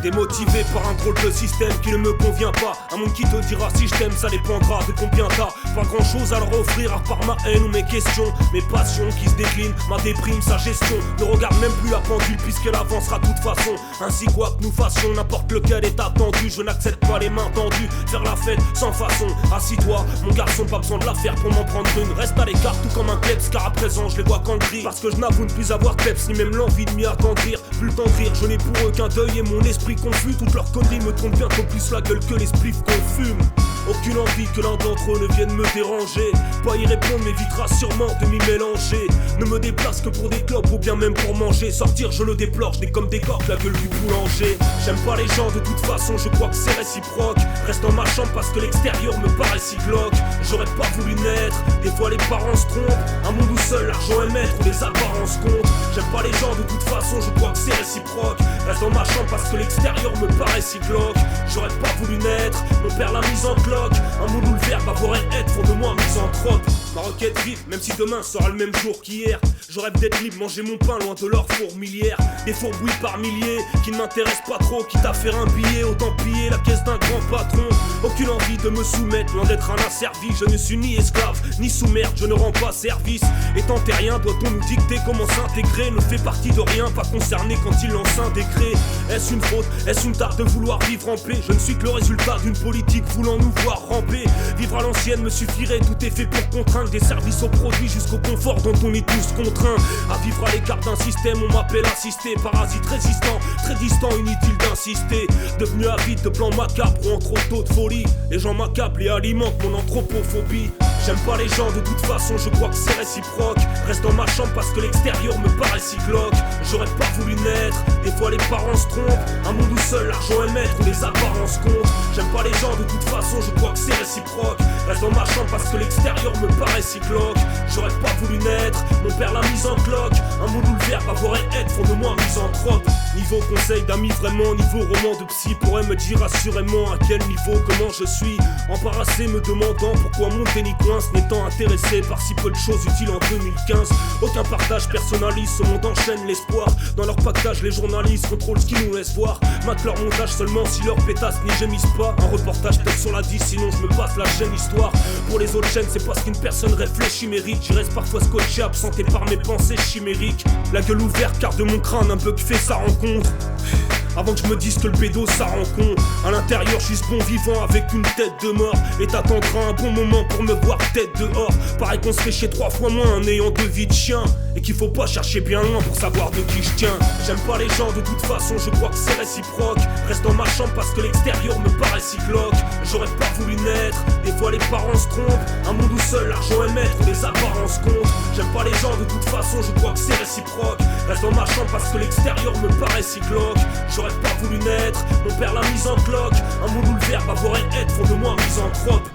Démotivé par un drôle de système qui ne me convient pas. Un monde qui te dira si je t'aime, ça dépendra de combien t'as. Pas grand chose à leur offrir à part ma haine ou mes questions. Mes passions qui se déclinent, ma déprime, sa gestion. Ne regarde même plus la pendule puisqu'elle avancera de toute façon. Ainsi quoi que nous fassions, n'importe lequel est attendu. Je n'accepte pas les mains tendues, faire la fête sans façon. Assis-toi, mon garçon, pas besoin de la faire pour m'en prendre une. Reste à l'écart tout comme un kleps, car à présent je les vois qu'en gris. Parce que je n'avoue ne plus avoir peps, ni même l'envie de m'y attendrir. Plus le temps de rire, je n'ai pour eux qu'un deuil et mon esprit confus. Toutes leurs conneries me tombent bientôt plus la gueule que les spliffs qu'on fume. Aucune envie que l'un d'entre eux ne vienne me déranger. Pas y répondre m'évitera sûrement de m'y mélanger. Ne me déplace que pour des clopes ou bien même pour manger. Sortir je le déplore, je n'ai comme des corps la gueule du boulanger. J'aime pas les gens de toute façon, je crois que c'est réciproque. Reste dans ma chambre parce que l'extérieur me paraît si glauque. J'aurais pas voulu naître, des fois les parents se trompent. Un monde où seul l'argent est maître, où les apparences comptent. J'aime pas les gens de toute façon, je crois que c'est réciproque. Reste dans ma chambre parce que l'extérieur me paraît si glauque. J'aurais pas voulu naître, mon père l'a mise en cloque. Un monde où le verbe avoir et être font de moi misanthrope. Ma requête vive, même si demain sera le même jour qu'hier. Je rêve d'être libre, manger mon pain loin de leur fourmilière. Des fourbouilles par milliers qui ne m'intéressent pas trop. Quitte à faire un billet, autant piller la caisse d'un grand patron. Aucune envie de me soumettre, loin d'être un asservi. Je ne suis ni esclave, ni sous-merde, je ne rends pas service. Étant terrien, doit-on nous dicter comment s'intégrer? Ne fait partie de rien, pas concerné quand il lance un décret. Est-ce une faute? Est-ce une tare de vouloir vivre en paix? Je ne suis que le résultat d'une politique voulant nous voir ramper. Vivre à l'ancienne me suffirait, tout est fait pour contraindre. Des services aux produits jusqu'au confort dont on est tous contraints. À vivre à l'écart d'un système, on m'appelle assisté. Parasite résistant, très distant, inutile d'insister. Devenu avide de plans macabres ou en trop tôt de folie. Les gens m'accablent et alimentent mon anthropophobie. J'aime pas les gens de toute façon, je crois que c'est réciproque. Reste dans ma chambre parce que l'extérieur me paraît si glauque. J'aurais pas voulu naître, des fois les parents se trompent. Un monde où seul l'argent est maître, où les apparences comptent. J'aime pas les gens de toute façon, je crois que c'est réciproque. Reste dans ma chambre parce que l'extérieur me paraît si glauque. J'aurais pas voulu naître, mon père l'a mise en cloque. Un monde où le verbe avoir et être font de moi misanthrope. Niveau conseil d'amis vraiment, niveau roman de psy pourrait me dire assurément à quel niveau, comment je suis. Embarrassé me demandant pourquoi mon déni coince, n'étant intéressé par si peu de choses utiles en 2015. Aucun partage personnalise, ce monde enchaîne l'espoir. Dans leur pactage les journalistes contrôlent ce qu'ils nous laissent voir. Matent leur montage seulement si leur pétasse n'y gémissent pas. Un reportage peut-être sur la 10, sinon je me passe la chaîne histoire. Pour les autres chaînes c'est parce qu'une personne réfléchit mérite. J'y reste parfois scotché, absenté par mes pensées chimériques. La gueule ouverte car de mon crâne un bug fait sa rencontre. Avant que je me dise que le bédo ça rend con. À l'intérieur je suis ce bon vivant avec une tête de mort. Et t'attendras un bon moment pour me voir tête dehors. Pareil qu'on se fait chier 3 fois moins en ayant 2 vies de chien. Et qu'il faut pas chercher bien loin pour savoir de qui je tiens. J'aime pas les gens de toute façon, je crois que c'est réciproque. Reste dans ma chambre parce que l'extérieur me paraît si glauque. J'aurais pas voulu naître, des fois les parents se trompent. Un monde où seul l'argent est maître, où les apparences comptent. J'aime pas les gens de toute façon, je crois que c'est réciproque. Reste dans ma chambre parce que l'extérieur me paraît si glauque. J'aurais pas voulu naître, mon père l'a mise en cloque. Un monde où le verbe avoir et être font de moi misanthrope.